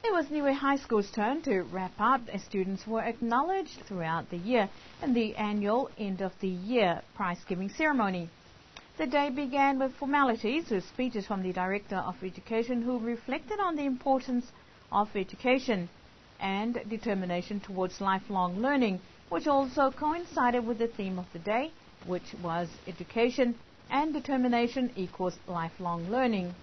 It was Niue High School's turn to wrap up as students were acknowledged throughout the year in the annual end-of-the-year prize-giving ceremony. The day began with formalities with speeches from the Director of Education, who reflected on the importance of education and determination towards lifelong learning, which also coincided with the theme of the day, which was education and determination equals lifelong learning.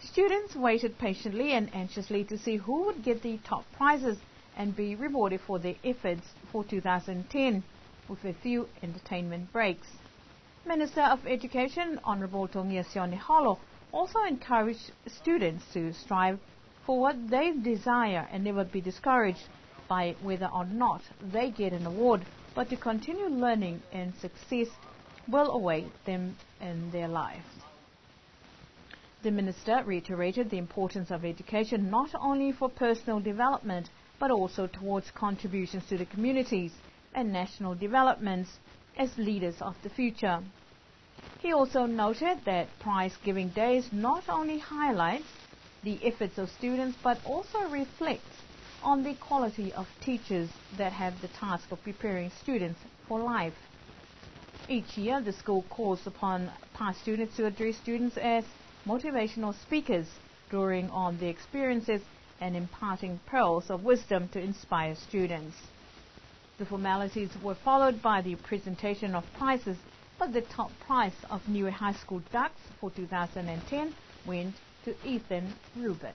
Students waited patiently and anxiously to see who would get the top prizes and be rewarded for their efforts for 2010, with a few entertainment breaks. Minister of Education, Honourable Tongia Sioneholo, also encouraged students to strive for what they desire and never be discouraged by whether or not they get an award, but to continue learning, and success will await them in their lives. The Minister reiterated the importance of education not only for personal development but also towards contributions to the communities and national developments as leaders of the future. He also noted that prize-giving days not only highlights the efforts of students but also reflects on the quality of teachers that have the task of preparing students for life. Each year, the school calls upon past students to address students as motivational speakers, drawing on their experiences and imparting pearls of wisdom to inspire students. The formalities were followed by the presentation of prizes, but the top prize of Niue High School Ducks for 2010 went to Ethan Rubin.